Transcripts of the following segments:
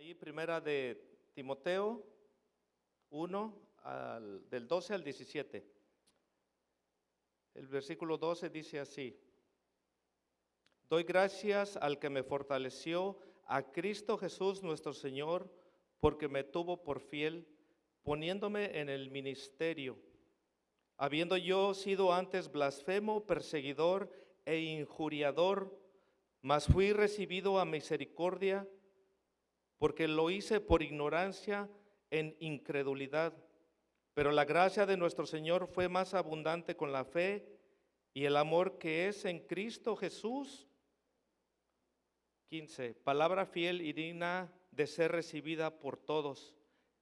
Ahí primera de Timoteo 1, del 12 al 17. El versículo 12 dice así: doy gracias al que me fortaleció, a Cristo Jesús nuestro Señor, porque me tuvo por fiel, poniéndome en el ministerio, habiendo yo sido antes blasfemo, perseguidor e injuriador, mas fui recibido a misericordia, porque lo hice por ignorancia en incredulidad. Pero la gracia de nuestro Señor fue más abundante con la fe y el amor que es en Cristo Jesús. 15. Palabra fiel y digna de ser recibida por todos,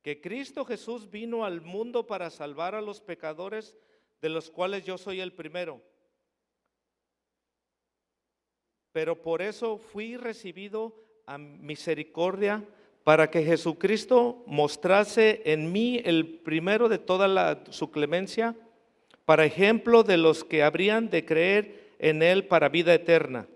que Cristo Jesús vino al mundo para salvar a los pecadores, de los cuales yo soy el primero. Pero por eso fui recibido a misericordia, para que Jesucristo mostrase en mí el primero de toda su clemencia, para ejemplo de los que habrían de creer en él para vida eterna.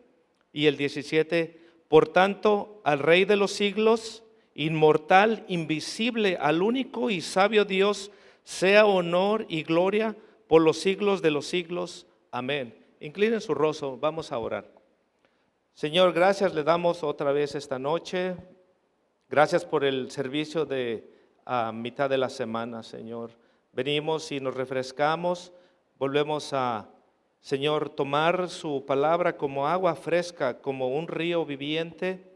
Y el 17, por tanto, al Rey de los siglos, inmortal, invisible, al único y sabio Dios, sea honor y gloria por los siglos de los siglos. Amén. Inclinen su rostro, vamos a orar. Señor, gracias le damos otra vez esta noche. Gracias por el servicio de mitad de la semana, Señor. Venimos y nos refrescamos. Volvemos a, Señor, tomar su palabra como agua fresca, como un río viviente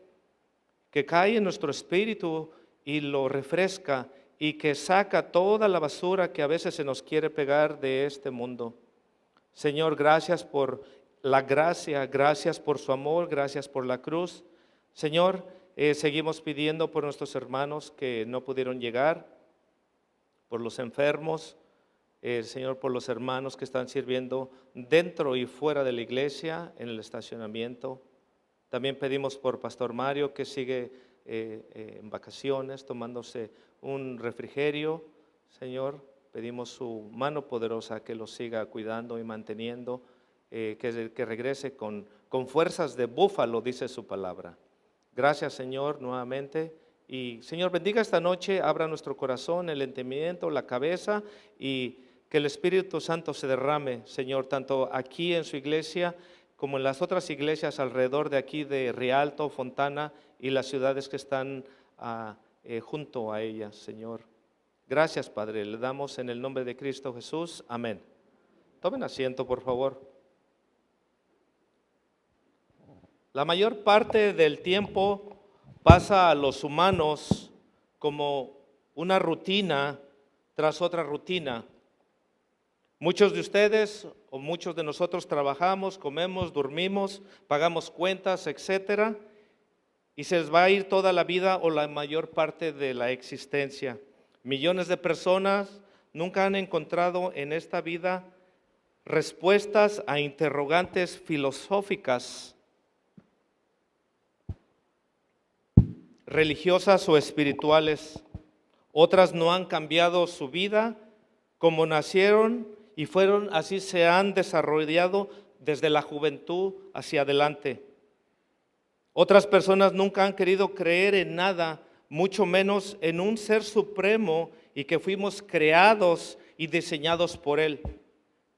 que cae en nuestro espíritu y lo refresca y que saca toda la basura que a veces se nos quiere pegar de este mundo. Señor, gracias por la gracia, gracias por su amor, gracias por la cruz. Señor, seguimos pidiendo por nuestros hermanos que no pudieron llegar, por los enfermos, Señor, por los hermanos que están sirviendo dentro y fuera de la iglesia, en el estacionamiento. También pedimos por Pastor Mario, que sigue en vacaciones, tomándose un refrigerio. Señor, pedimos su mano poderosa que lo siga cuidando y manteniendo, que regrese con fuerzas de búfalo, dice su palabra. Gracias, Señor, nuevamente. Y Señor, bendiga esta noche, abra nuestro corazón, el entendimiento, la cabeza, y que el Espíritu Santo se derrame, Señor, tanto aquí en su iglesia como en las otras iglesias alrededor de aquí de Rialto, Fontana y las ciudades que están junto a ellas, Señor. Gracias, Padre, le damos en el nombre de Cristo Jesús. Amén. Tomen asiento, por favor. La mayor parte del tiempo pasa a los humanos como una rutina tras otra rutina. Muchos de ustedes o muchos de nosotros trabajamos, comemos, dormimos, pagamos cuentas, etcétera, y se les va a ir toda la vida o la mayor parte de la existencia. Millones de personas nunca han encontrado en esta vida respuestas a interrogantes filosóficas, religiosas o espirituales. Otras no han cambiado su vida como nacieron y fueron, así se han desarrollado desde la juventud hacia adelante. Otras personas nunca han querido creer en nada, mucho menos en un ser supremo y que fuimos creados y diseñados por Él.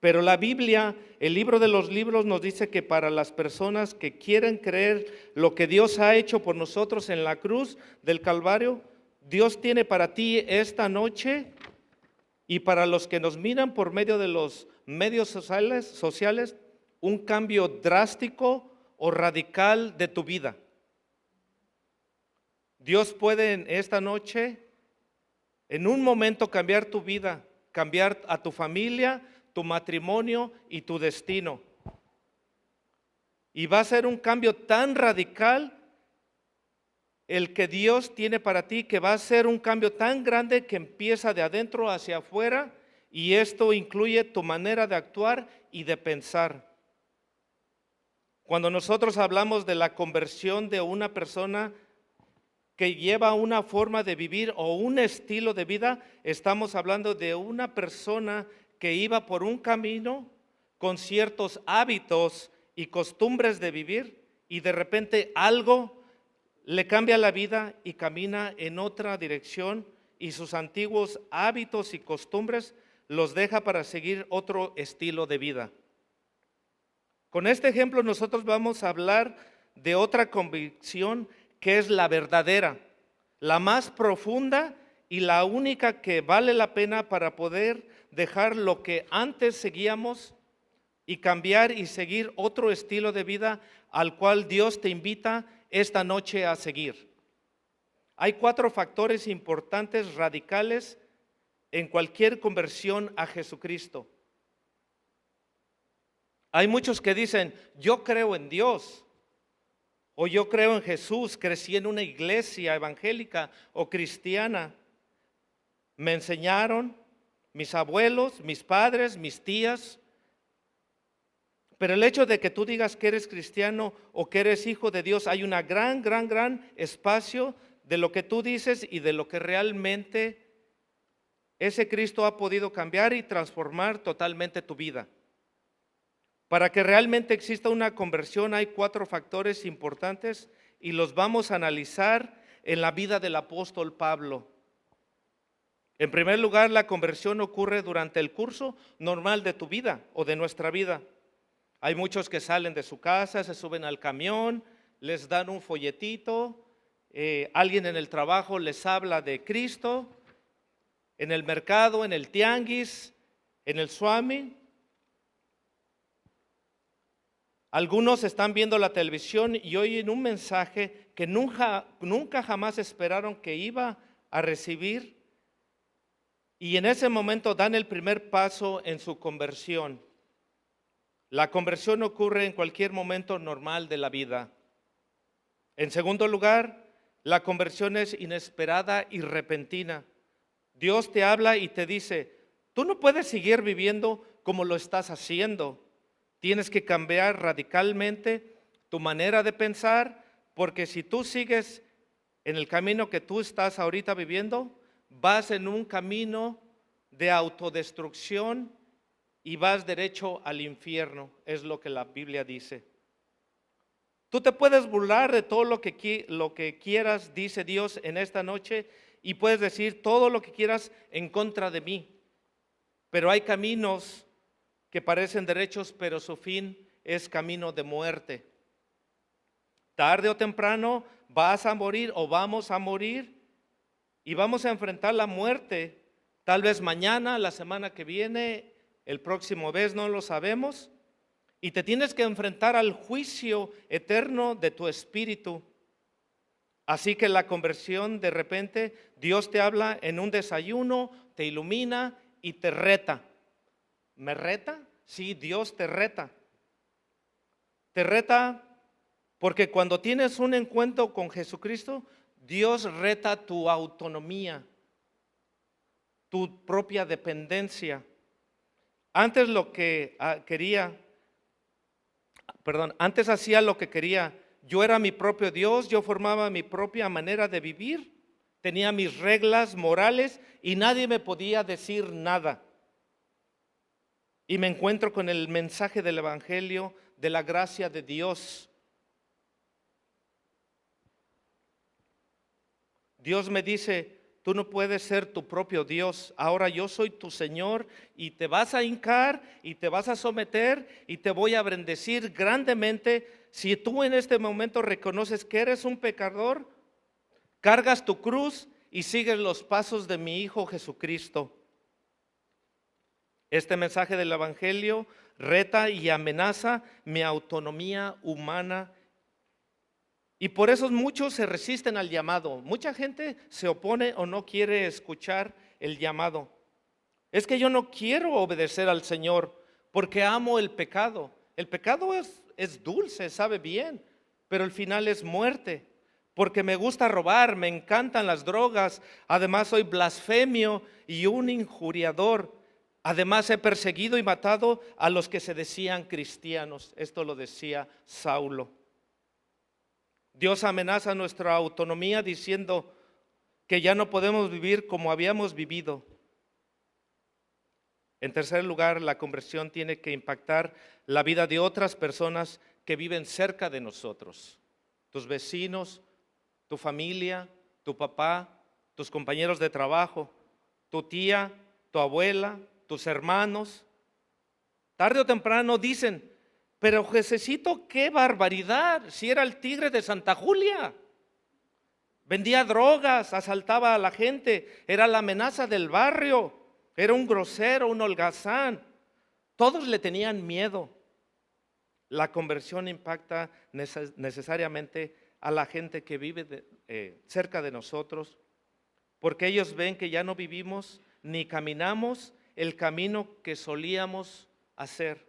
Pero la Biblia, el libro de los libros, nos dice que para las personas que quieren creer lo que Dios ha hecho por nosotros en la cruz del Calvario, Dios tiene para ti esta noche, y para los que nos miran por medio de los medios sociales, un cambio drástico o radical de tu vida. Dios puede en esta noche, en un momento, cambiar tu vida, cambiar a tu familia, tu matrimonio y tu destino. Y va a ser un cambio tan radical el que Dios tiene para ti, que va a ser un cambio tan grande que empieza de adentro hacia afuera, y esto incluye tu manera de actuar y de pensar. Cuando nosotros hablamos de la conversión de una persona que lleva una forma de vivir o un estilo de vida, estamos hablando de una persona que iba por un camino con ciertos hábitos y costumbres de vivir, y de repente algo le cambia la vida y camina en otra dirección y sus antiguos hábitos y costumbres los deja para seguir otro estilo de vida. Con este ejemplo nosotros vamos a hablar de otra convicción que es la verdadera, la más profunda y la única que vale la pena para poder dejar lo que antes seguíamos y cambiar y seguir otro estilo de vida al cual Dios te invita esta noche a seguir. Hay 4 factores importantes, radicales, en cualquier conversión a Jesucristo. Hay muchos que dicen, yo creo en Dios, o yo creo en Jesús, crecí en una iglesia evangélica o cristiana. Me enseñaron mis abuelos, mis padres, mis tías. Pero el hecho de que tú digas que eres cristiano o que eres hijo de Dios, hay una gran espacio de lo que tú dices y de lo que realmente ese Cristo ha podido cambiar y transformar totalmente tu vida. Para que realmente exista una conversión hay 4 factores importantes y los vamos a analizar en la vida del apóstol Pablo. En primer lugar, la conversión ocurre durante el curso normal de tu vida o de nuestra vida. Hay muchos que salen de su casa, se suben al camión, les dan un folletito, alguien en el trabajo les habla de Cristo, en el mercado, en el tianguis, en el Swami. Algunos están viendo la televisión y oyen un mensaje que nunca jamás esperaron que iba a recibir, y en ese momento dan el primer paso en su conversión. La conversión ocurre en cualquier momento normal de la vida. En segundo lugar, la conversión es inesperada y repentina. Dios te habla y te dice, tú no puedes seguir viviendo como lo estás haciendo. Tienes que cambiar radicalmente tu manera de pensar, porque si tú sigues en el camino que tú estás ahorita viviendo, vas en un camino de autodestrucción y vas derecho al infierno, es lo que la Biblia dice. Tú te puedes burlar de todo lo que quieras, dice Dios en esta noche, y puedes decir todo lo que quieras en contra de mí. Pero hay caminos que parecen derechos, pero su fin es camino de muerte. Tarde o temprano vas a morir o vamos a morir y vamos a enfrentar la muerte. Tal vez mañana, la semana que viene, el próximo mes, no lo sabemos. Y te tienes que enfrentar al juicio eterno de tu espíritu. Así que la conversión, de repente, Dios te habla en un desayuno, te ilumina y te reta. ¿Me reta? Sí, Dios te reta. Te reta porque cuando tienes un encuentro con Jesucristo, Dios reta tu autonomía, tu propia dependencia. Antes antes hacía lo que quería. Yo era mi propio Dios, yo formaba mi propia manera de vivir, tenía mis reglas morales y nadie me podía decir nada. Y me encuentro con el mensaje del Evangelio de la gracia de Dios. Dios me dice, tú no puedes ser tu propio Dios, ahora yo soy tu Señor y te vas a hincar y te vas a someter y te voy a bendecir grandemente. Si tú en este momento reconoces que eres un pecador, cargas tu cruz y sigues los pasos de mi Hijo Jesucristo. Este mensaje del Evangelio reta y amenaza mi autonomía humana. Y por eso muchos se resisten al llamado. Mucha gente se opone o no quiere escuchar el llamado. Es que yo no quiero obedecer al Señor porque amo el pecado. El pecado es dulce, sabe bien, pero el final es muerte. Porque me gusta robar, me encantan las drogas, además soy blasfemio y un injuriador. Además he perseguido y matado a los que se decían cristianos. Esto lo decía Saulo. Dios amenaza nuestra autonomía diciendo que ya no podemos vivir como habíamos vivido. En tercer lugar, la conversión tiene que impactar la vida de otras personas que viven cerca de nosotros, tus vecinos, tu familia, tu papá, tus compañeros de trabajo, tu tía, tu abuela, tus hermanos. Tarde o temprano dicen, pero Josecito, qué barbaridad, si era el tigre de Santa Julia. Vendía drogas, asaltaba a la gente, era la amenaza del barrio, era un grosero, un holgazán. Todos le tenían miedo. La conversión impacta necesariamente a la gente que vive cerca de nosotros, porque ellos ven que ya no vivimos ni caminamos el camino que solíamos hacer.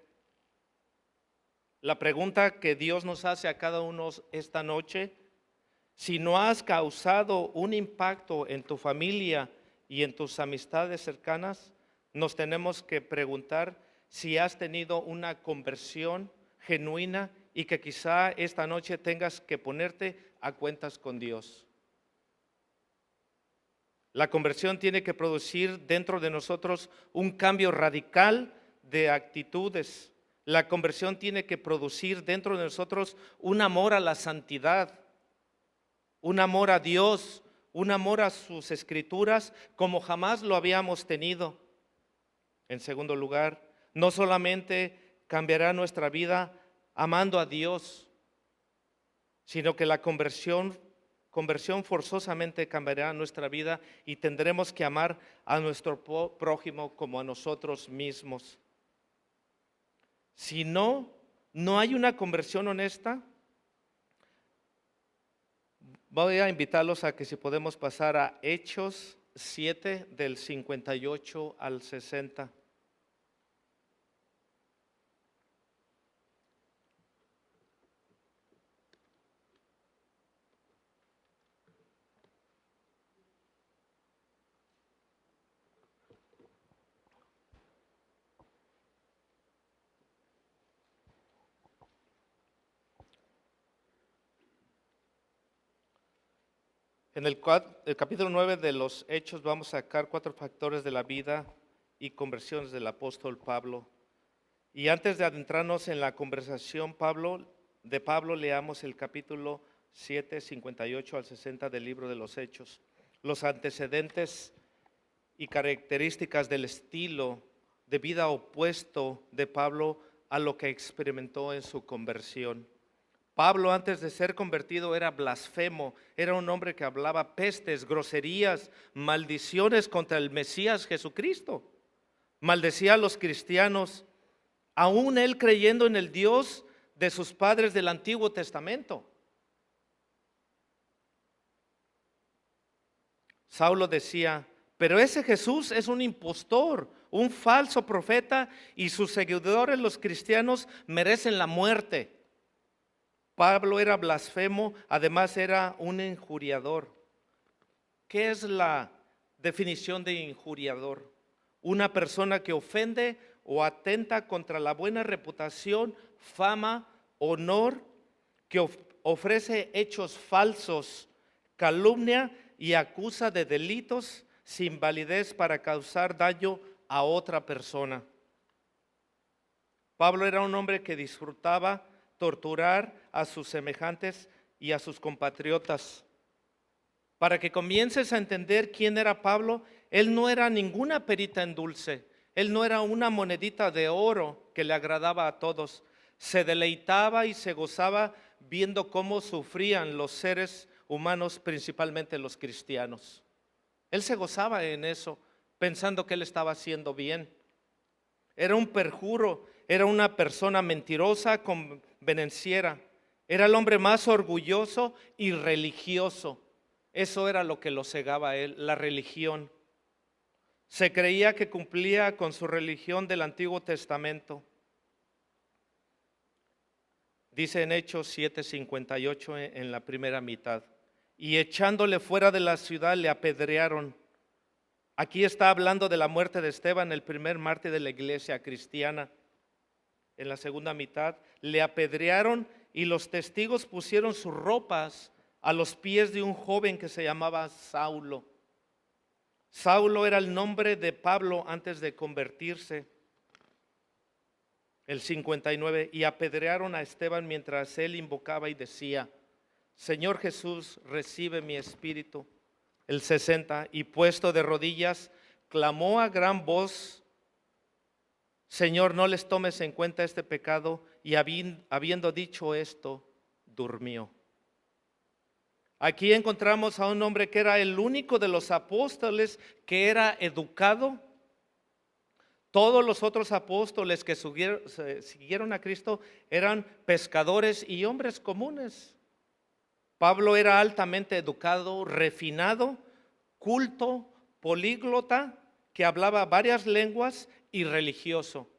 La pregunta que Dios nos hace a cada uno esta noche: si no has causado un impacto en tu familia y en tus amistades cercanas, nos tenemos que preguntar si has tenido una conversión genuina y que quizá esta noche tengas que ponerte a cuentas con Dios. La conversión tiene que producir dentro de nosotros un cambio radical de actitudes. La conversión tiene que producir dentro de nosotros un amor a la santidad, un amor a Dios, un amor a sus escrituras como jamás lo habíamos tenido. En segundo lugar, no solamente cambiará nuestra vida amando a Dios, sino que la conversión forzosamente cambiará nuestra vida y tendremos que amar a nuestro prójimo como a nosotros mismos. Si no hay una conversión honesta, voy a invitarlos a que si podemos pasar a Hechos 7 del 58 al 60. En el capítulo 9 de los Hechos vamos a sacar 4 factores de la vida y conversiones del apóstol Pablo. Y antes de adentrarnos en la conversación de Pablo, leamos el capítulo 7, 58 al 60 del libro de los Hechos. Los antecedentes y características del estilo de vida opuesto de Pablo a lo que experimentó en su conversión. Pablo, antes de ser convertido, era blasfemo, era un hombre que hablaba pestes, groserías, maldiciones contra el Mesías Jesucristo. Maldecía a los cristianos, aún él creyendo en el Dios de sus padres del Antiguo Testamento. Saulo decía, pero ese Jesús es un impostor, un falso profeta, y sus seguidores, los cristianos, merecen la muerte. Pablo era blasfemo, además era un injuriador. ¿Qué es la definición de injuriador? Una persona que ofende o atenta contra la buena reputación, fama, honor, que ofrece hechos falsos, calumnia y acusa de delitos sin validez para causar daño a otra persona. Pablo era un hombre que disfrutaba torturar a sus semejantes y a sus compatriotas. Para que comiences a entender quién era Pablo, él no era ninguna perita en dulce, él no era una monedita de oro que le agradaba a todos. Se deleitaba y se gozaba viendo cómo sufrían los seres humanos, principalmente los cristianos. Él se gozaba en eso, pensando que él estaba haciendo bien. Era un perjuro, era una persona mentirosa, convenenciera. Era el hombre más orgulloso y religioso. Eso era lo que lo cegaba a él, la religión. Se creía que cumplía con su religión del Antiguo Testamento. Dice en Hechos 7:58 en la primera mitad, y echándole fuera de la ciudad le apedrearon. Aquí está hablando de la muerte de Esteban, el primer mártir de la iglesia cristiana. En la segunda mitad, le apedrearon y los testigos pusieron sus ropas a los pies de un joven que se llamaba Saulo. Saulo era el nombre de Pablo antes de convertirse. El 59, y apedrearon a Esteban mientras él invocaba y decía, Señor Jesús, recibe mi espíritu. El 60, y puesto de rodillas, clamó a gran voz: Señor, no les tomes en cuenta este pecado. Y habiendo dicho esto, durmió. Aquí encontramos a un hombre que era el único de los apóstoles que era educado. Todos los otros apóstoles que siguieron a Cristo eran pescadores y hombres comunes. Pablo era altamente educado, refinado, culto, políglota, que hablaba varias lenguas y religioso.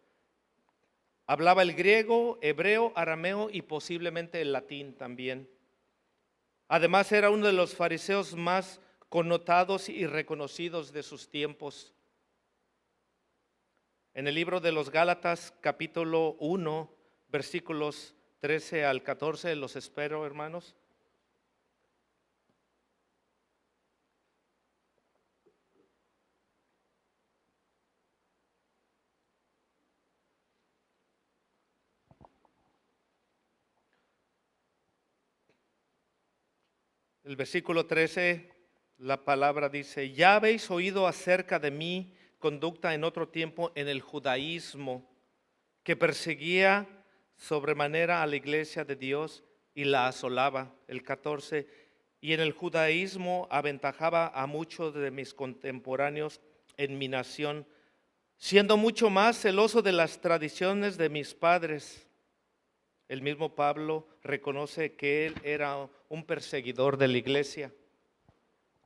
Hablaba el griego, hebreo, arameo y posiblemente el latín también. Además era uno de los fariseos más connotados y reconocidos de sus tiempos. En el libro de los Gálatas, capítulo 1, versículos 13 al 14, los espero, hermanos. El versículo 13, la palabra dice: ya habéis oído acerca de mi conducta en otro tiempo en el judaísmo, que perseguía sobremanera a la iglesia de Dios y la asolaba. El 14, y en el judaísmo aventajaba a muchos de mis contemporáneos en mi nación, siendo mucho más celoso de las tradiciones de mis padres. El mismo Pablo reconoce que él era un perseguidor de la iglesia.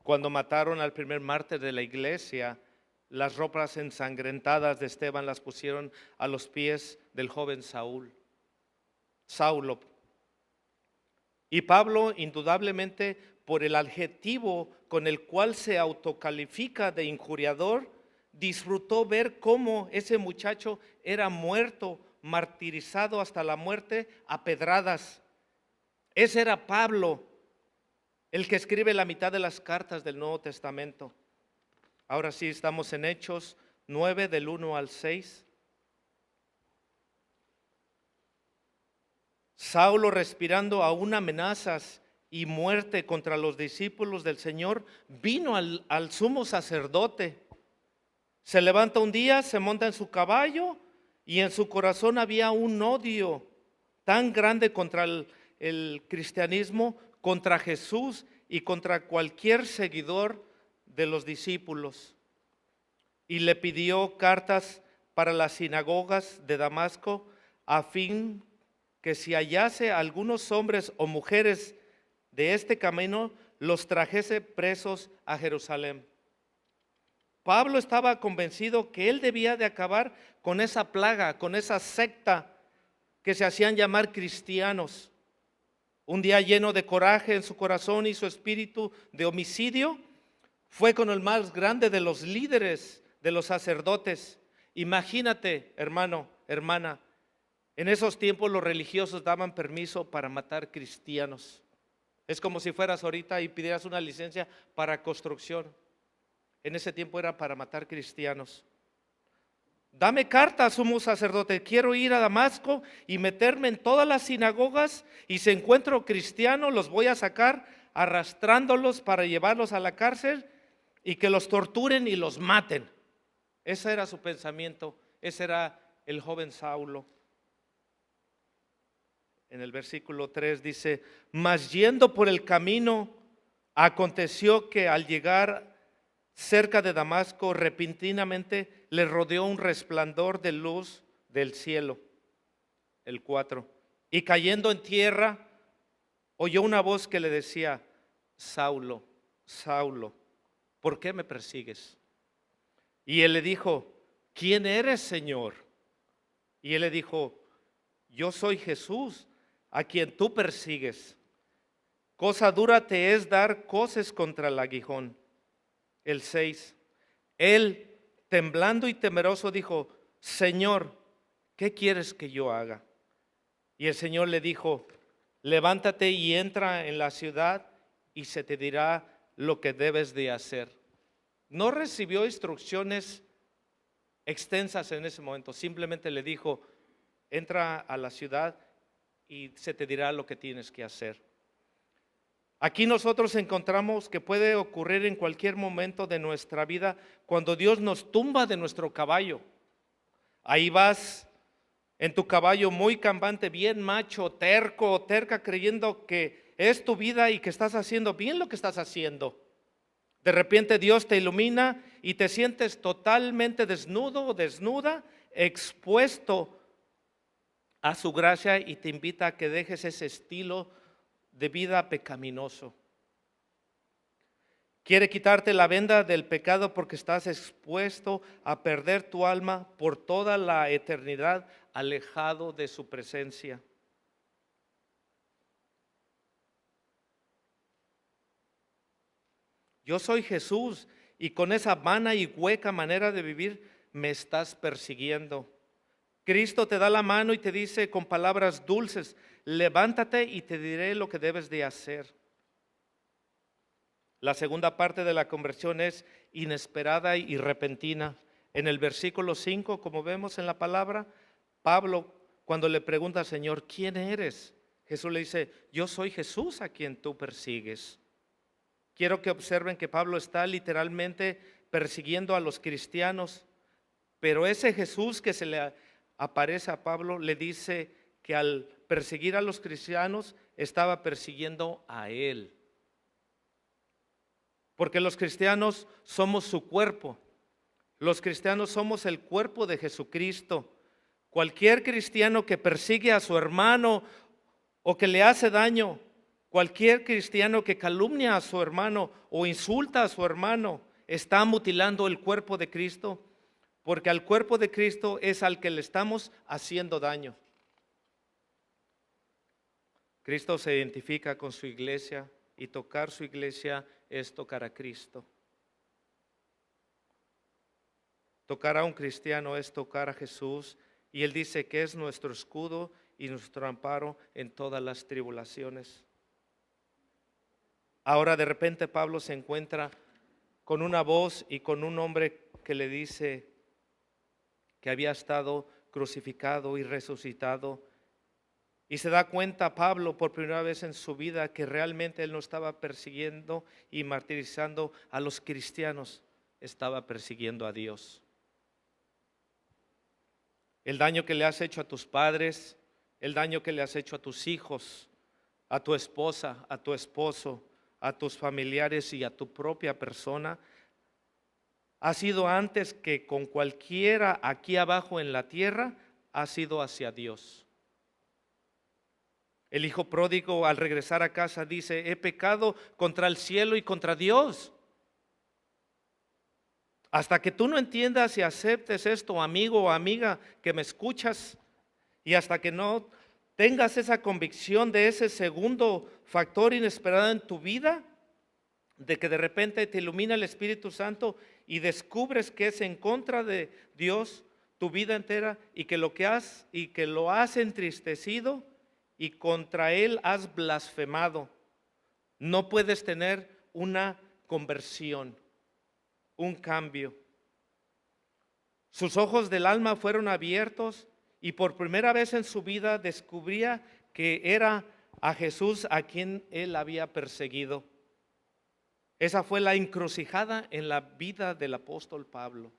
Cuando mataron al primer mártir de la iglesia, las ropas ensangrentadas de Esteban las pusieron a los pies del joven Saulo. Y Pablo, indudablemente, por el adjetivo con el cual se autocalifica de injuriador, disfrutó ver cómo ese muchacho era muerto, martirizado hasta la muerte a pedradas. Ese era Pablo, el que escribe la mitad de las cartas del Nuevo Testamento. Ahora sí, estamos en Hechos 9, del 1 al 6. Saulo, respirando aún amenazas y muerte contra los discípulos del Señor, vino al sumo sacerdote. Se levanta un día, se monta en su caballo, y en su corazón había un odio tan grande contra el cristianismo, contra Jesús y contra cualquier seguidor de los discípulos. Y le pidió cartas para las sinagogas de Damasco, a fin que si hallase algunos hombres o mujeres de este camino, los trajese presos a Jerusalén. Pablo estaba convencido que él debía de acabar con esa plaga, con esa secta que se hacían llamar cristianos. Un día, lleno de coraje en su corazón y su espíritu de homicidio, fue con el más grande de los líderes de los sacerdotes. Imagínate, hermano, hermana, en esos tiempos los religiosos daban permiso para matar cristianos. Es como si fueras ahorita y pidieras una licencia para construcción. En ese tiempo era para matar cristianos. Dame carta, sumo sacerdote, quiero ir a Damasco y meterme en todas las sinagogas, y si encuentro cristianos los voy a sacar arrastrándolos para llevarlos a la cárcel y que los torturen y los maten. Ese era su pensamiento, ese era el joven Saulo. En el versículo 3 dice: mas yendo por el camino, aconteció que al llegar cerca de Damasco, repentinamente le rodeó un resplandor de luz del cielo. El 4. Y cayendo en tierra, oyó una voz que le decía: Saulo, Saulo, ¿por qué me persigues? Y él le dijo: ¿quién eres, Señor? Y él le dijo: yo soy Jesús, a quien tú persigues. Cosa dura te es dar coces contra el aguijón. El 6. Él, temblando y temeroso, dijo: Señor, ¿qué quieres que yo haga? Y el Señor le dijo: levántate y entra en la ciudad, y se te dirá lo que debes de hacer. No recibió instrucciones extensas en ese momento, simplemente le dijo: entra a la ciudad y se te dirá lo que tienes que hacer. Aquí nosotros encontramos que puede ocurrir en cualquier momento de nuestra vida cuando Dios nos tumba de nuestro caballo. Ahí vas en tu caballo muy campante, bien macho, terco o terca, creyendo que es tu vida y que estás haciendo bien lo que estás haciendo. De repente Dios te ilumina y te sientes totalmente desnudo o desnuda, expuesto a su gracia, y te invita a que dejes ese estilo de vida pecaminoso. Quiere quitarte la venda del pecado porque estás expuesto a perder tu alma por toda la eternidad alejado de su presencia. Yo soy Jesús y con esa vana y hueca manera de vivir me estás persiguiendo. Cristo te da la mano y te dice con palabras dulces: levántate y te diré lo que debes de hacer. La segunda parte de la conversión es inesperada y repentina. En el versículo 5, como vemos en la palabra, Pablo, cuando le pregunta al Señor: ¿quién eres?, Jesús le dice: yo soy Jesús a quien tú persigues. Quiero que observen que Pablo está literalmente persiguiendo a los cristianos, pero ese Jesús que se le aparece a Pablo le dice que al perseguir a los cristianos estaba persiguiendo a él. Porque los cristianos somos su cuerpo. Los cristianos somos el cuerpo de Jesucristo. Cualquier cristiano que persigue a su hermano o que le hace daño, cualquier cristiano que calumnia a su hermano o insulta a su hermano, está mutilando el cuerpo de Cristo, porque al cuerpo de Cristo es al que le estamos haciendo daño. Cristo se identifica con su iglesia y tocar su iglesia es tocar a Cristo. Tocar a un cristiano es tocar a Jesús, y Él dice que es nuestro escudo y nuestro amparo en todas las tribulaciones. Ahora de repente Pablo se encuentra con una voz y con un hombre que le dice que había estado crucificado y resucitado. Y se da cuenta Pablo por primera vez en su vida que realmente él no estaba persiguiendo y martirizando a los cristianos, estaba persiguiendo a Dios. El daño que le has hecho a tus padres, el daño que le has hecho a tus hijos, a tu esposa, a tu esposo, a tus familiares y a tu propia persona, ha sido antes que con cualquiera aquí abajo en la tierra, ha sido hacia Dios. El hijo pródigo al regresar a casa dice: he pecado contra el cielo y contra Dios. Hasta que tú no entiendas y aceptes esto, amigo o amiga que me escuchas, y hasta que no tengas esa convicción de ese segundo factor inesperado en tu vida, de que de repente te ilumina el Espíritu Santo y descubres que es en contra de Dios tu vida entera, y que lo has entristecido y contra Él has blasfemado, no puedes tener una conversión, un cambio. Sus ojos del alma fueron abiertos y por primera vez en su vida descubría que era a Jesús a quien él había perseguido. Esa fue la encrucijada en la vida del apóstol Pablo.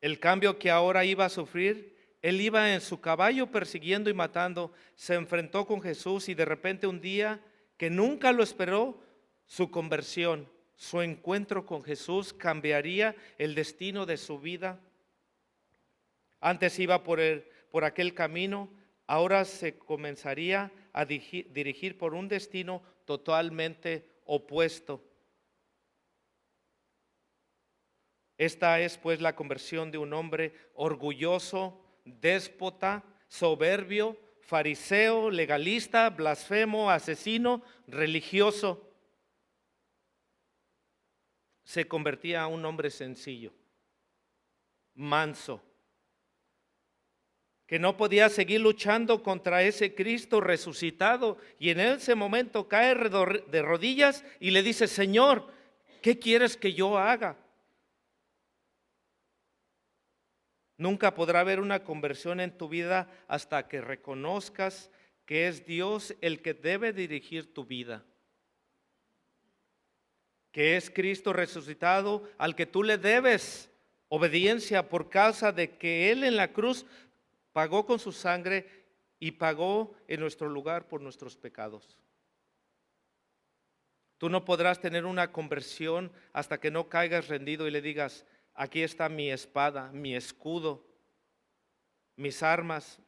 El cambio que ahora iba a sufrir: él iba en su caballo persiguiendo y matando, se enfrentó con Jesús, y de repente un día que nunca lo esperó, su conversión, su encuentro con Jesús cambiaría el destino de su vida. Antes iba por aquel camino, ahora se comenzaría a dirigir por un destino totalmente opuesto. Esta es pues la conversión de un hombre orgulloso, déspota, soberbio, fariseo, legalista, blasfemo, asesino, religioso. Se convertía a un hombre sencillo, manso, que no podía seguir luchando contra ese Cristo resucitado, y en ese momento cae de rodillas y le dice: Señor, ¿qué quieres que yo haga? Nunca podrá haber una conversión en tu vida hasta que reconozcas que es Dios el que debe dirigir tu vida, que es Cristo resucitado al que tú le debes obediencia por causa de que Él en la cruz pagó con su sangre y pagó en nuestro lugar por nuestros pecados. Tú no podrás tener una conversión hasta que no caigas rendido y le digas: aquí está mi espada, mi escudo, mis armas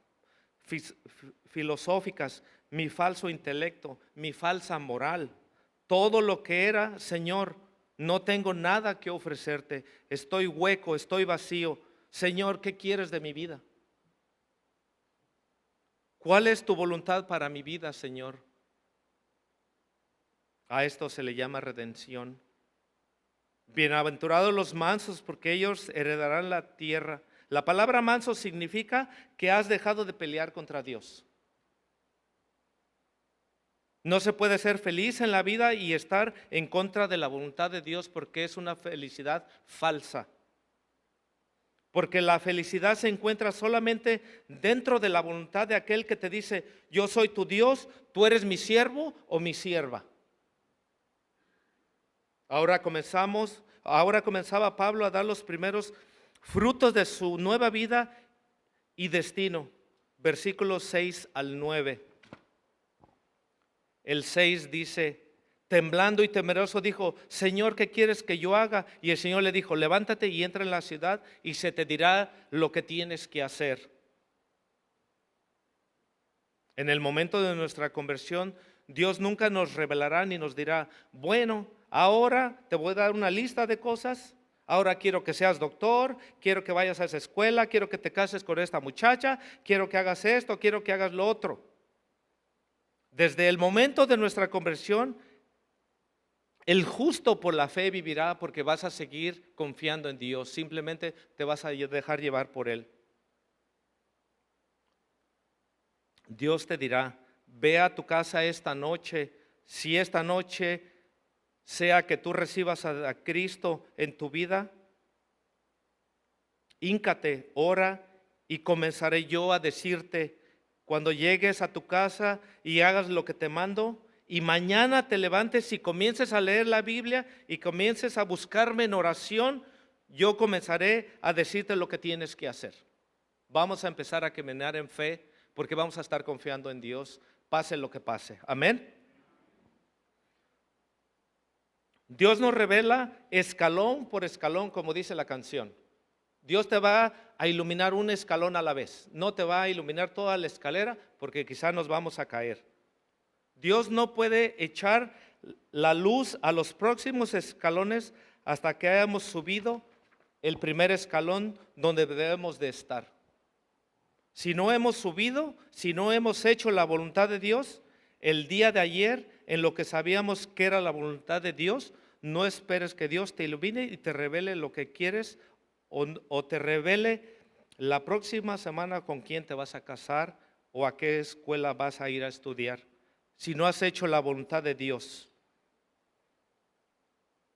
filosóficas, mi falso intelecto, mi falsa moral, todo lo que era, Señor, no tengo nada que ofrecerte, estoy hueco, estoy vacío. Señor, ¿qué quieres de mi vida? ¿Cuál es tu voluntad para mi vida, Señor? A esto se le llama redención. Bienaventurados los mansos, porque ellos heredarán la tierra. La palabra manso significa que has dejado de pelear contra Dios. No se puede ser feliz en la vida y estar en contra de la voluntad de Dios, porque es una felicidad falsa. Porque la felicidad se encuentra solamente dentro de la voluntad de aquel que te dice: yo soy tu Dios, tú eres mi siervo o mi sierva. Ahora comenzaba Pablo a dar los primeros frutos de su nueva vida y destino. Versículos 6 al 9. El 6 dice: temblando y temeroso dijo: Señor, ¿qué quieres que yo haga? Y el Señor le dijo: levántate y entra en la ciudad y se te dirá lo que tienes que hacer. En el momento de nuestra conversión, Dios nunca nos revelará ni nos dirá: bueno, ahora te voy a dar una lista de cosas. Ahora quiero que seas doctor, quiero que vayas a esa escuela, quiero que te cases con esta muchacha, quiero que hagas esto, quiero que hagas lo otro. Desde el momento de nuestra conversión, el justo por la fe vivirá, porque vas a seguir confiando en Dios. Simplemente te vas a dejar llevar por Él. Dios te dirá: ve a tu casa esta noche. Si esta noche sea que tú recibas a Cristo en tu vida, híncate, ora, y comenzaré yo a decirte cuando llegues a tu casa y hagas lo que te mando, y mañana te levantes y comiences a leer la Biblia y comiences a buscarme en oración, yo comenzaré a decirte lo que tienes que hacer. Vamos a empezar a caminar en fe, porque vamos a estar confiando en Dios, pase lo que pase. Amén. Dios nos revela escalón por escalón, como dice la canción. Dios te va a iluminar un escalón a la vez. No te va a iluminar toda la escalera, porque quizá nos vamos a caer. Dios no puede echar la luz a los próximos escalones hasta que hayamos subido el primer escalón donde debemos de estar. Si no hemos subido, si no hemos hecho la voluntad de Dios, el día de ayer, en lo que sabíamos que era la voluntad de Dios, no esperes que Dios te ilumine y te revele lo que quieres, o te revele la próxima semana con quién te vas a casar o a qué escuela vas a ir a estudiar, si no has hecho la voluntad de Dios,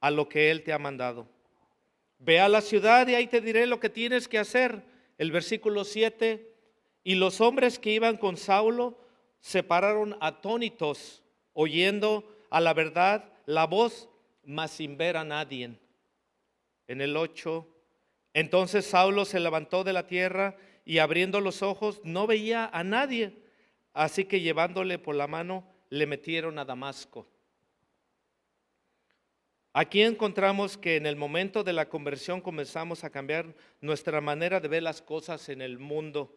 a lo que Él te ha mandado. Ve a la ciudad y ahí te diré lo que tienes que hacer. El versículo 7: y los hombres que iban con Saulo se pararon atónitos, oyendo a la verdad la voz, mas sin ver a nadie. En el 8: entonces Saulo se levantó de la tierra y abriendo los ojos no veía a nadie, así que llevándole por la mano le metieron a Damasco. Aquí encontramos que en el momento de la conversión comenzamos a cambiar nuestra manera de ver las cosas en el mundo.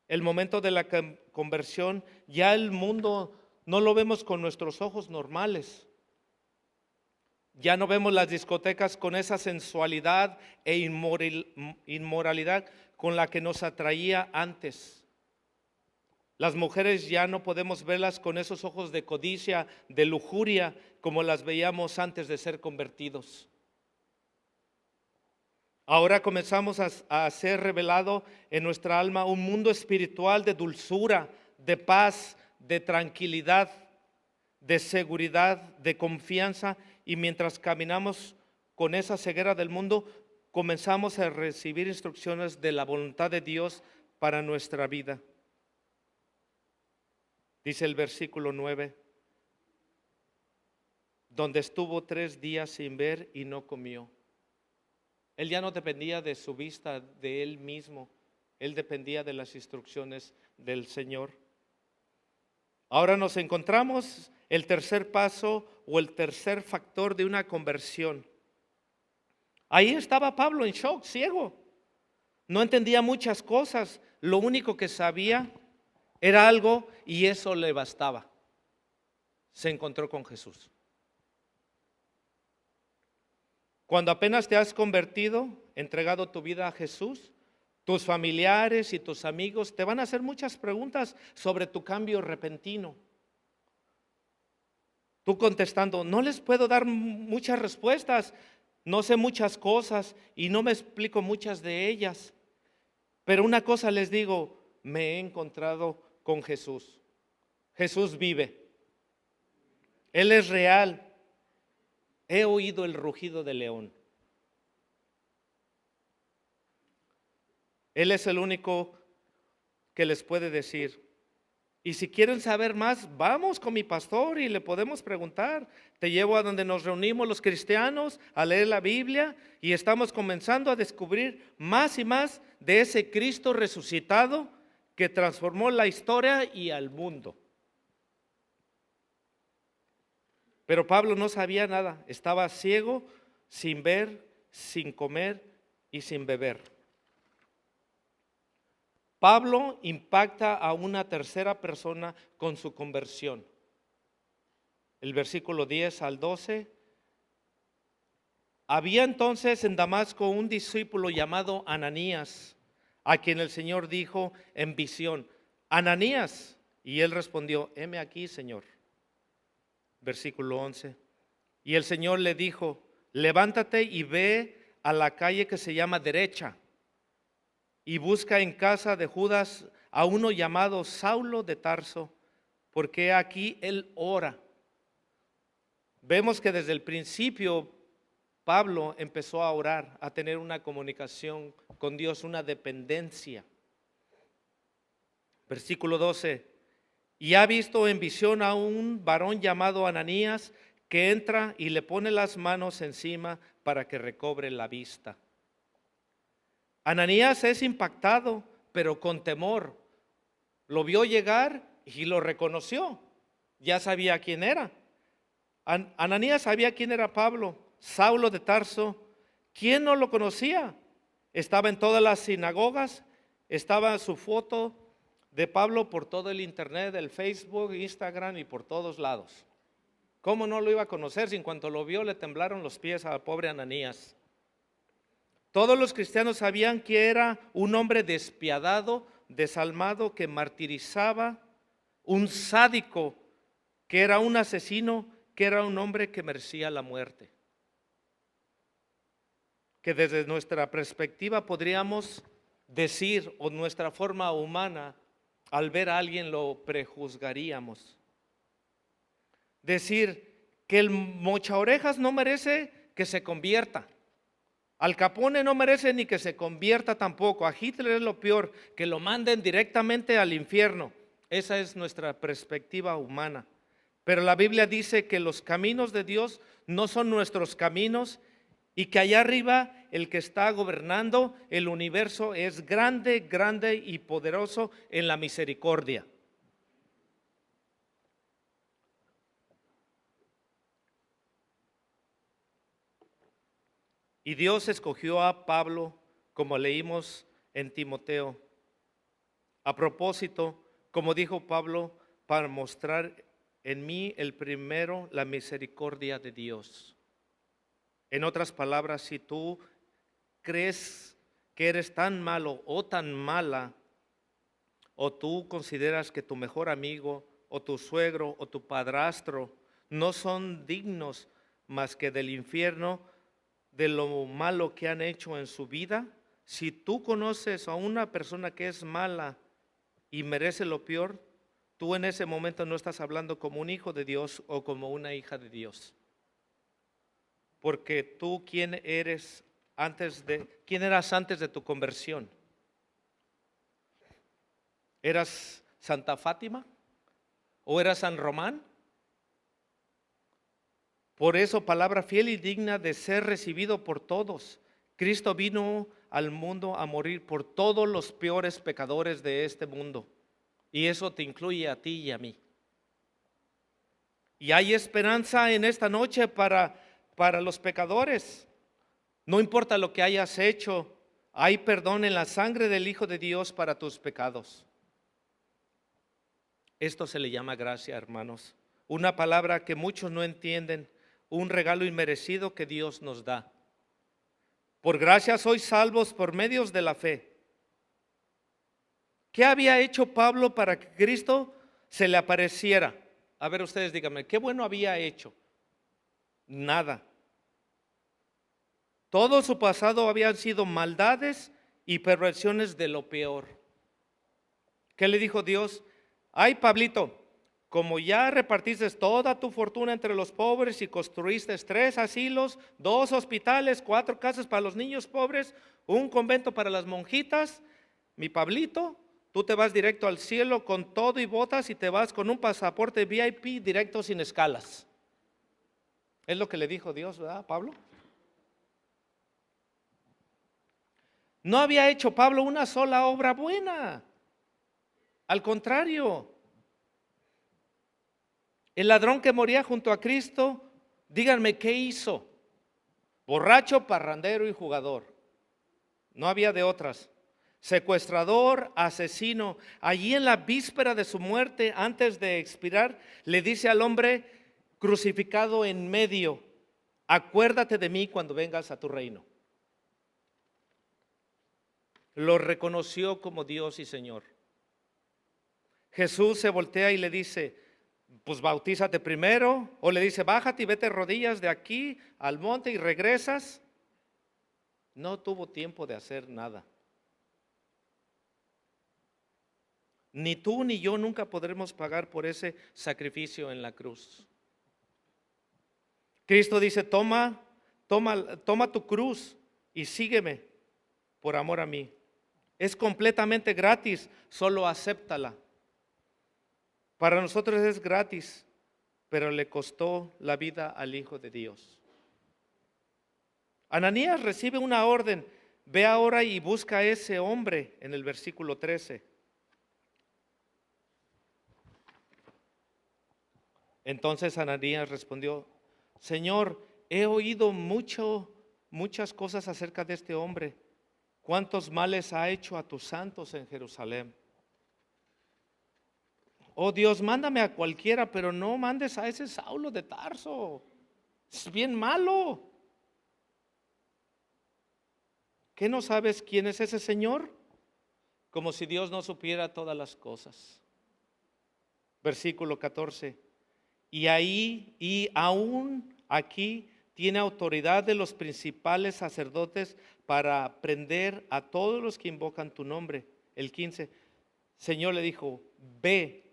El momento de la conversión, ya el mundo no lo vemos con nuestros ojos normales. Ya no vemos las discotecas con esa sensualidad e inmoralidad con la que nos atraía antes. Las mujeres ya no podemos verlas con esos ojos de codicia, de lujuria, como las veíamos antes de ser convertidos. Ahora comenzamos a ser revelado en nuestra alma un mundo espiritual de dulzura, de paz, de tranquilidad, de seguridad, de confianza. Y mientras caminamos con esa ceguera del mundo, comenzamos a recibir instrucciones de la voluntad de Dios para nuestra vida. Dice el versículo 9, donde estuvo 3 días sin ver y no comió. Él ya no dependía de su vista, de él mismo. Él dependía de las instrucciones del Señor. Ahora nos encontramos el tercer paso o el tercer factor de una conversión. Ahí estaba Pablo en shock, ciego. No entendía muchas cosas. Lo único que sabía era algo y eso le bastaba. Se encontró con Jesús. Cuando apenas te has convertido, entregado tu vida a Jesús, tus familiares y tus amigos te van a hacer muchas preguntas sobre tu cambio repentino. Tú contestando, no les puedo dar muchas respuestas, no sé muchas cosas y no me explico muchas de ellas. Pero una cosa les digo, me he encontrado con Jesús. Jesús vive. Él es real. He oído el rugido del león. Él es el único que les puede decir. Y si quieren saber más, vamos con mi pastor y le podemos preguntar. Te llevo a donde nos reunimos los cristianos a leer la Biblia y estamos comenzando a descubrir más y más de ese Cristo resucitado que transformó la historia y al mundo. Pero Pablo no sabía nada, estaba ciego, sin ver, sin comer y sin beber. Pablo impacta a una tercera persona con su conversión. El versículo 10 al 12. Había entonces en Damasco un discípulo llamado Ananías, a quien el Señor dijo en visión, Ananías, y él respondió, heme aquí, Señor. Versículo 11. Y el Señor le dijo, levántate y ve a la calle que se llama Derecha, y busca en casa de Judas a uno llamado Saulo de Tarso, porque aquí él ora. Vemos que desde el principio Pablo empezó a orar, a tener una comunicación con Dios, una dependencia. Versículo 12. Y ha visto en visión a un varón llamado Ananías que entra y le pone las manos encima para que recobre la vista. Ananías es impactado, pero con temor. Lo vio llegar y lo reconoció. Ya sabía quién era. Ananías sabía quién era Pablo, Saulo de Tarso. ¿Quién no lo conocía? Estaba en todas las sinagogas, estaba su foto de Pablo por todo el internet, el Facebook, Instagram y por todos lados. ¿Cómo no lo iba a conocer si en cuanto lo vio le temblaron los pies al pobre Ananías? Todos los cristianos sabían que era un hombre despiadado, desalmado, que martirizaba, un sádico, que era un asesino, que era un hombre que merecía la muerte. Que desde nuestra perspectiva podríamos decir, o nuestra forma humana, al ver a alguien lo prejuzgaríamos. Decir que el mochaorejas no merece que se convierta. Al Capone no merece ni que se convierta tampoco. A Hitler es lo peor, que lo manden directamente al infierno. Esa es nuestra perspectiva humana. Pero la Biblia dice que los caminos de Dios no son nuestros caminos y que allá arriba el que está gobernando el universo es grande, grande y poderoso en la misericordia. Y Dios escogió a Pablo, como leímos en Timoteo. A propósito, como dijo Pablo, para mostrar en mí el primero la misericordia de Dios. En otras palabras, si tú crees que eres tan malo o tan mala, o tú consideras que tu mejor amigo o tu suegro o tu padrastro no son dignos más que del infierno, de lo malo que han hecho en su vida, si tú conoces a una persona que es mala y merece lo peor, tú en ese momento no estás hablando como un hijo de Dios o como una hija de Dios. Porque tú, ¿quién eras antes de tu conversión? ¿Eras Santa Fátima? ¿O era San Román? Por eso, palabra fiel y digna de ser recibido por todos. Cristo vino al mundo a morir por todos los peores pecadores de este mundo. Y eso te incluye a ti y a mí. Y hay esperanza en esta noche para los pecadores. No importa lo que hayas hecho, hay perdón en la sangre del Hijo de Dios para tus pecados. Esto se le llama gracia, hermanos. Una palabra que muchos no entienden, un regalo inmerecido que Dios nos da. Por gracia sois salvos por medios de la fe. ¿Qué había hecho Pablo para que Cristo se le apareciera? A ver, ustedes díganme, ¿qué bueno había hecho? Nada. Todo su pasado habían sido maldades y perversiones de lo peor. ¿Qué le dijo Dios? Ay, Pablito, como ya repartiste toda tu fortuna entre los pobres y construiste 3 asilos, 2 hospitales, 4 casas para los niños pobres, un convento para las monjitas, mi Pablito, tú te vas directo al cielo con todo y botas y te vas con un pasaporte VIP directo sin escalas. Es lo que le dijo Dios, ¿verdad, Pablo? No había hecho Pablo una sola obra buena. Al contrario, el ladrón que moría junto a Cristo, díganme, ¿qué hizo? Borracho, parrandero y jugador. No había de otras. Secuestrador, asesino. Allí en la víspera de su muerte, antes de expirar, le dice al hombre crucificado en medio: acuérdate de mí cuando vengas a tu reino. Lo reconoció como Dios y Señor. Jesús se voltea y le dice: pues bautízate primero. O le dice: bájate y vete rodillas de aquí al monte y regresas. No tuvo tiempo de hacer nada. Ni tú ni yo nunca podremos pagar por ese sacrificio en la cruz. Cristo dice: toma tu cruz y sígueme por amor a mí. Es completamente gratis, solo acéptala. Para nosotros es gratis, pero le costó la vida al Hijo de Dios. Ananías recibe una orden: ve ahora y busca a ese hombre, en el versículo 13. Entonces Ananías respondió: Señor, he oído muchas cosas acerca de este hombre. ¿Cuántos males ha hecho a tus santos en Jerusalén? Oh Dios, mándame a cualquiera, pero no mandes a ese Saulo de Tarso. Es bien malo. ¿Qué no sabes quién es ese Señor? Como si Dios no supiera todas las cosas. Versículo 14. Y aún aquí tiene autoridad de los principales sacerdotes para prender a todos los que invocan tu nombre. El 15. Señor le dijo: ve,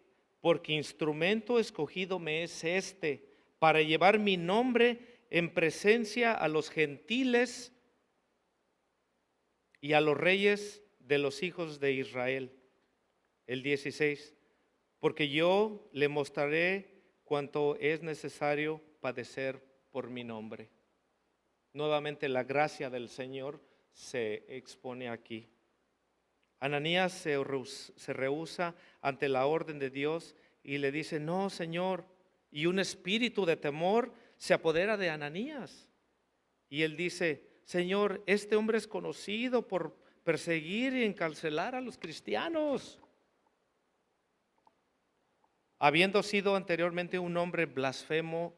porque instrumento escogido me es este, para llevar mi nombre en presencia a los gentiles y a los reyes de los hijos de Israel. El 16. Porque yo le mostraré cuánto es necesario padecer por mi nombre. Nuevamente la gracia del Señor se expone aquí. Ananías se rehúsa ante la orden de Dios y le dice: no, Señor. Y un espíritu de temor se apodera de Ananías. Y él dice: Señor, este hombre es conocido por perseguir y encarcelar a los cristianos, habiendo sido anteriormente un hombre blasfemo,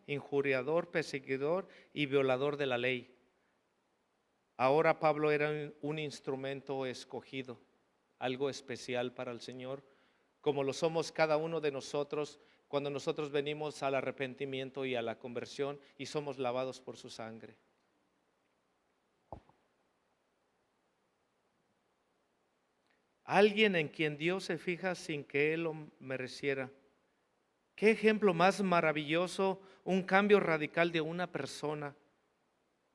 injuriador, perseguidor y violador de la ley. Ahora Pablo era un instrumento escogido, algo especial para el Señor, como lo somos cada uno de nosotros cuando nosotros venimos al arrepentimiento y a la conversión y somos lavados por su sangre. Alguien en quien Dios se fija sin que Él lo mereciera. Qué ejemplo más maravilloso, un cambio radical de una persona.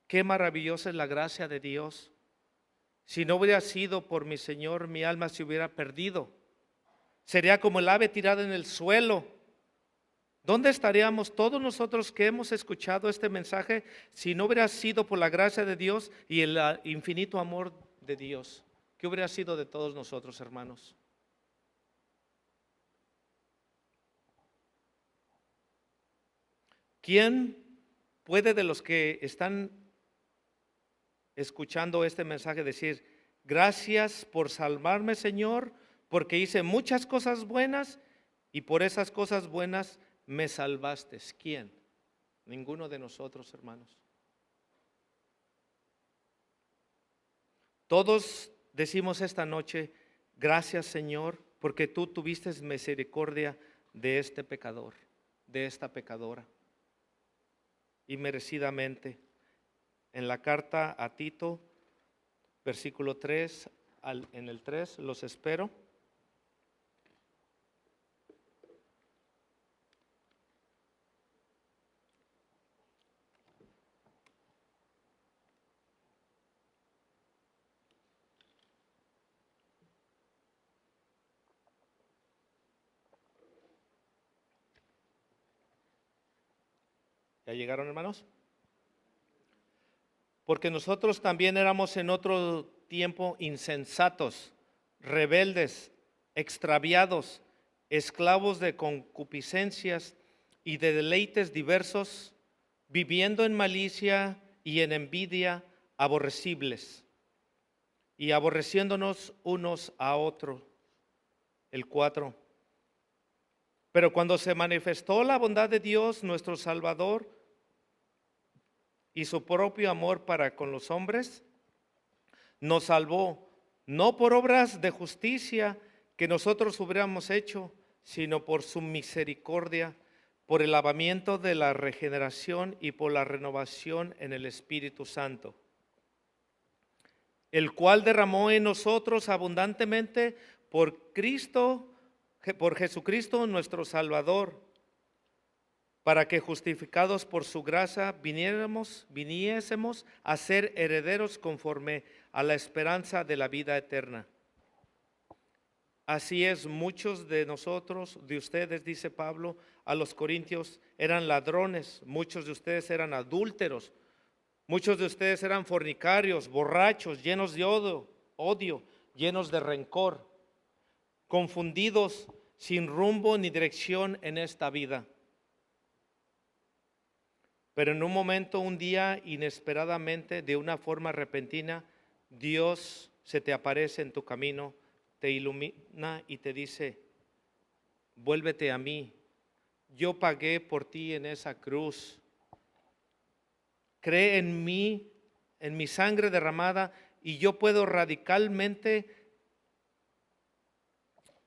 Qué maravillosa es la gracia de Dios. Si no hubiera sido por mi Señor, mi alma se hubiera perdido. Sería como el ave tirada en el suelo. ¿Dónde estaríamos todos nosotros que hemos escuchado este mensaje si no hubiera sido por la gracia de Dios y el infinito amor de Dios? ¿Qué hubiera sido de todos nosotros, hermanos? ¿Quién puede de los que están escuchando este mensaje decir, gracias por salvarme, Señor, porque hice muchas cosas buenas y por esas cosas buenas me salvaste? ¿Quién? Ninguno de nosotros, hermanos. Todos decimos esta noche, gracias, Señor, porque tú tuviste misericordia de este pecador, de esta pecadora, y merecidamente. En la carta a Tito, versículo 3, en el 3, los espero. ¿Ya llegaron, hermanos? Porque nosotros también éramos en otro tiempo insensatos, rebeldes, extraviados, esclavos de concupiscencias y de deleites diversos, viviendo en malicia y en envidia, aborrecibles, y aborreciéndonos unos a otros. El 4. Pero cuando se manifestó la bondad de Dios, nuestro Salvador, y su propio amor para con los hombres, nos salvó, no por obras de justicia que nosotros hubiéramos hecho, sino por su misericordia, por el lavamiento de la regeneración y por la renovación en el Espíritu Santo, el cual derramó en nosotros abundantemente por Cristo, por Jesucristo nuestro Salvador, para que justificados por su gracia viniésemos a ser herederos conforme a la esperanza de la vida eterna. Así es, muchos de nosotros, de ustedes, dice Pablo a los corintios, eran ladrones, muchos de ustedes eran adúlteros, muchos de ustedes eran fornicarios, borrachos, llenos de odio, llenos de rencor, confundidos, sin rumbo ni dirección en esta vida. Pero en un momento, un día, inesperadamente, de una forma repentina, Dios se te aparece en tu camino, te ilumina y te dice, vuélvete a mí, yo pagué por ti en esa cruz, cree en mí, en mi sangre derramada, y yo puedo radicalmente,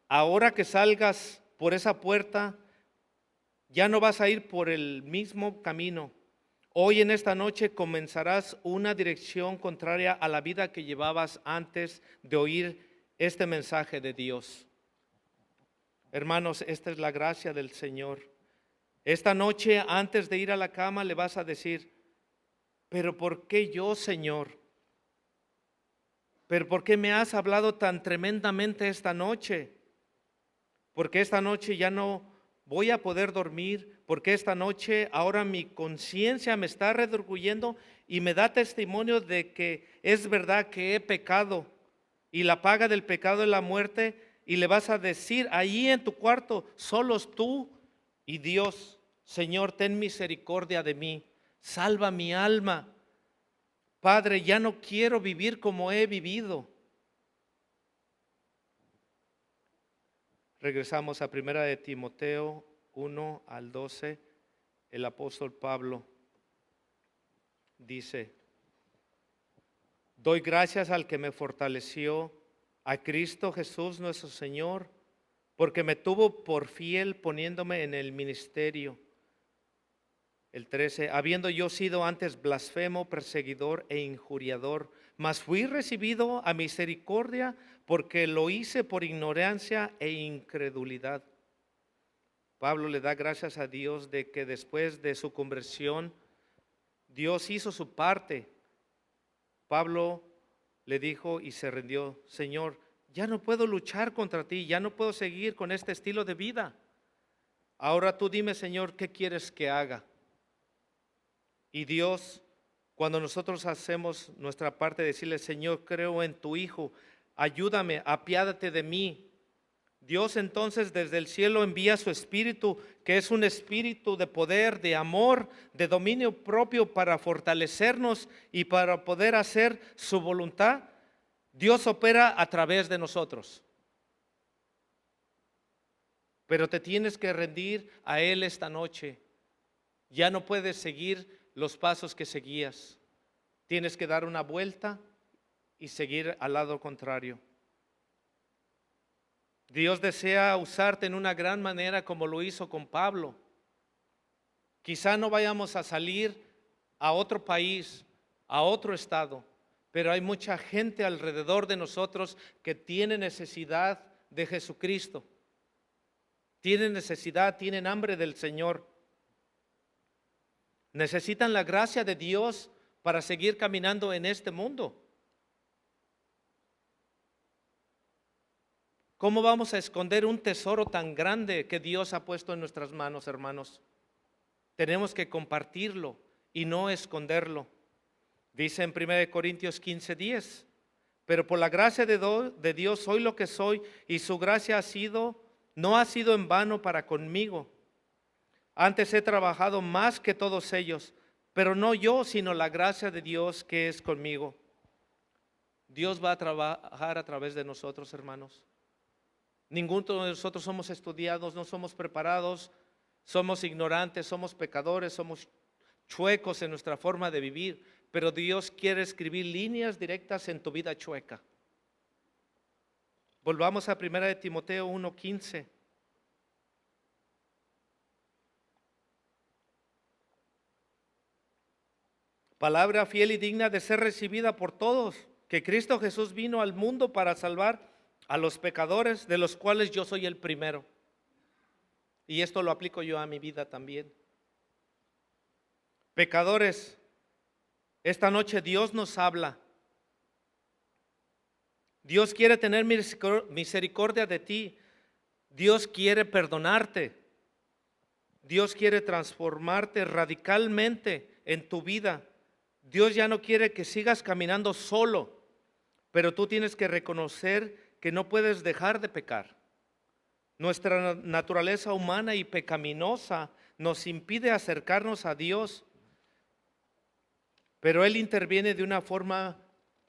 ahora que salgas por esa puerta, ya no vas a ir por el mismo camino. Hoy en esta noche comenzarás una dirección contraria a la vida que llevabas antes de oír este mensaje de Dios. Hermanos, esta es la gracia del Señor. Esta noche, antes de ir a la cama, le vas a decir, pero ¿por qué yo, Señor? ¿Pero por qué me has hablado tan tremendamente esta noche? Porque esta noche ya no voy a poder dormir, porque esta noche ahora mi conciencia me está redarguyendo y me da testimonio de que es verdad que he pecado y la paga del pecado es la muerte, y le vas a decir ahí en tu cuarto, solos tú y Dios, Señor, ten misericordia de mí, salva mi alma. Padre, ya no quiero vivir como he vivido. Regresamos a 1 de Timoteo 1 al 12. El apóstol Pablo dice, doy gracias al que me fortaleció, a Cristo Jesús nuestro Señor, porque me tuvo por fiel poniéndome en el ministerio. El 13, habiendo yo sido antes blasfemo, perseguidor e injuriador, mas fui recibido a misericordia porque lo hice por ignorancia e incredulidad. Pablo le da gracias a Dios de que después de su conversión, Dios hizo su parte. Pablo le dijo y se rindió, Señor, ya no puedo luchar contra ti, ya no puedo seguir con este estilo de vida. Ahora tú dime, Señor, ¿qué quieres que haga? Y Dios, cuando nosotros hacemos nuestra parte, decirle, Señor, creo en tu Hijo, ayúdame, apiádate de mí. Dios entonces desde el cielo envía su Espíritu, que es un espíritu de poder, de amor, de dominio propio para fortalecernos y para poder hacer su voluntad. Dios opera a través de nosotros. Pero te tienes que rendir a Él esta noche. Ya no puedes seguir los pasos que seguías. Tienes que dar una vuelta y seguir al lado contrario. Dios desea usarte en una gran manera como lo hizo con Pablo. Quizá no vayamos a salir a otro país, a otro estado, pero hay mucha gente alrededor de nosotros que tiene necesidad de Jesucristo. Tienen necesidad, tienen hambre del Señor. Necesitan la gracia de Dios para seguir caminando en este mundo. ¿Cómo vamos a esconder un tesoro tan grande que Dios ha puesto en nuestras manos, hermanos? Tenemos que compartirlo y no esconderlo. Dice en 1 Corintios 15:10, pero por la gracia de Dios soy lo que soy, y su gracia no ha sido en vano para conmigo. Antes he trabajado más que todos ellos, pero no yo, sino la gracia de Dios que es conmigo. Dios va a trabajar a través de nosotros, hermanos. Ninguno de nosotros somos estudiados, no somos preparados, somos ignorantes, somos pecadores, somos chuecos en nuestra forma de vivir, pero Dios quiere escribir líneas directas en tu vida chueca. Volvamos a 1 de Timoteo 1:15. Palabra fiel y digna de ser recibida por todos, que Cristo Jesús vino al mundo para salvar a los pecadores, de los cuales yo soy el primero. Y esto lo aplico yo a mi vida también. Pecadores, esta noche Dios nos habla. Dios quiere tener misericordia de ti. Dios quiere perdonarte. Dios quiere transformarte radicalmente en tu vida. Dios ya no quiere que sigas caminando solo, pero tú tienes que reconocer que no puedes dejar de pecar. Nuestra naturaleza humana y pecaminosa nos impide acercarnos a Dios, pero Él interviene de una forma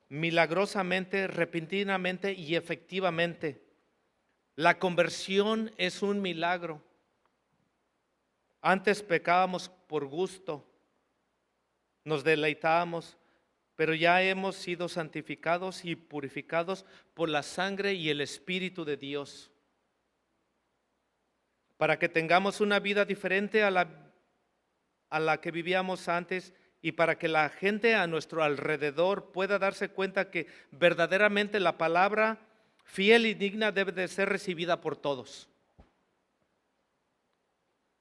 milagrosamente, repentinamente y efectivamente. La conversión es un milagro. Antes pecábamos por gusto, nos deleitábamos, pero ya hemos sido santificados y purificados por la sangre y el Espíritu de Dios, para que tengamos una vida diferente a la que vivíamos antes, y para que la gente a nuestro alrededor pueda darse cuenta que verdaderamente la palabra fiel y digna debe de ser recibida por todos.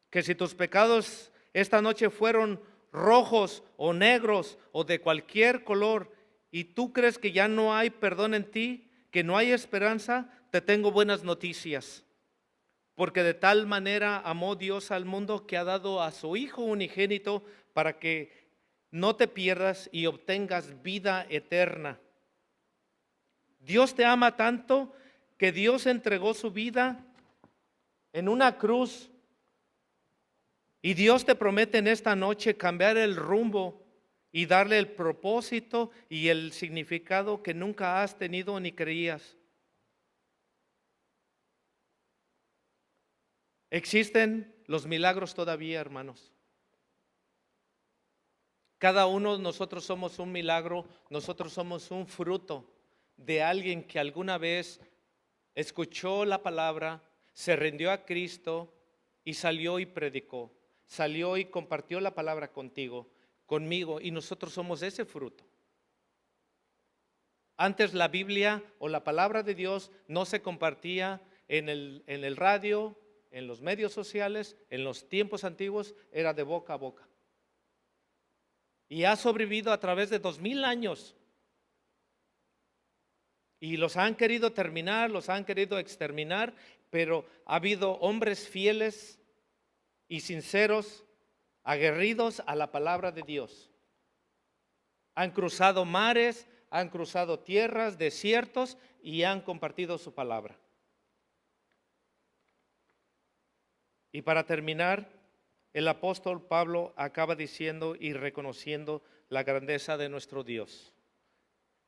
Que si tus pecados esta noche fueron rojos o negros o de cualquier color, y tú crees que ya no hay perdón en ti, que no hay esperanza, te tengo buenas noticias. Porque de tal manera amó Dios al mundo que ha dado a su Hijo unigénito para que no te pierdas y obtengas vida eterna. Dios te ama tanto que Dios entregó su vida en una cruz. Y Dios te promete en esta noche cambiar el rumbo y darle el propósito y el significado que nunca has tenido ni creías. Existen los milagros todavía, hermanos. Cada uno de nosotros somos un milagro, nosotros somos un fruto de alguien que alguna vez escuchó la palabra, se rindió a Cristo y salió y predicó. Salió y compartió la palabra contigo, conmigo, y nosotros somos ese fruto. Antes la Biblia o la palabra de Dios no se compartía en el radio, en los medios sociales, en los tiempos antiguos, era de boca a boca. Y ha sobrevivido a través de 2000 años. Y los han querido terminar, los han querido exterminar, pero ha habido hombres fieles y sinceros, aguerridos a la palabra de Dios. Han cruzado mares, han cruzado tierras, desiertos y han compartido su palabra. Y para terminar, el apóstol Pablo acaba diciendo y reconociendo la grandeza de nuestro Dios.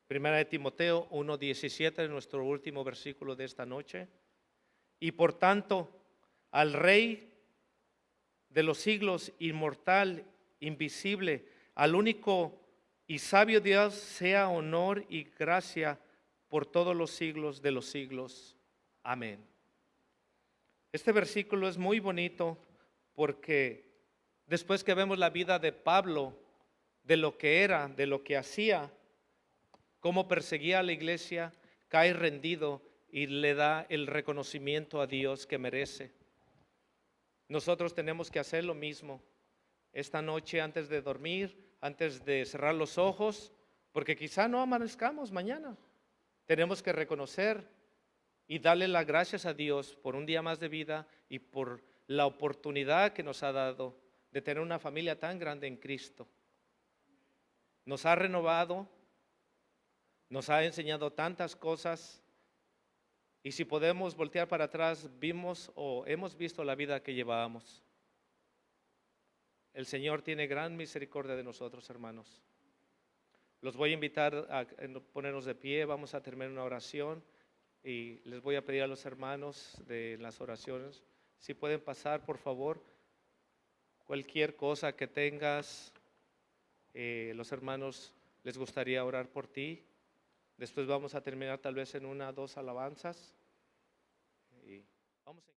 Primera de Timoteo 1:17, nuestro último versículo de esta noche. Y por tanto, al Rey de los siglos, inmortal, invisible, al único y sabio Dios, sea honor y gracia por todos los siglos de los siglos. Amén. Este versículo es muy bonito porque después que vemos la vida de Pablo, de lo que era, de lo que hacía, cómo perseguía a la iglesia, cae rendido y le da el reconocimiento a Dios que merece. Nosotros tenemos que hacer lo mismo esta noche antes de dormir, antes de cerrar los ojos, porque quizá no amanezcamos mañana. Tenemos que reconocer y darle las gracias a Dios por un día más de vida y por la oportunidad que nos ha dado de tener una familia tan grande en Cristo. Nos ha renovado, nos ha enseñado tantas cosas, y si podemos voltear para atrás, vimos o hemos visto la vida que llevábamos. El Señor tiene gran misericordia de nosotros, hermanos. Los voy a invitar a ponernos de pie, vamos a terminar una oración y les voy a pedir a los hermanos de las oraciones, si pueden pasar, por favor, cualquier cosa que tengas, los hermanos les gustaría orar por ti. Después vamos a terminar tal vez en 1 o 2 alabanzas. Y vamos a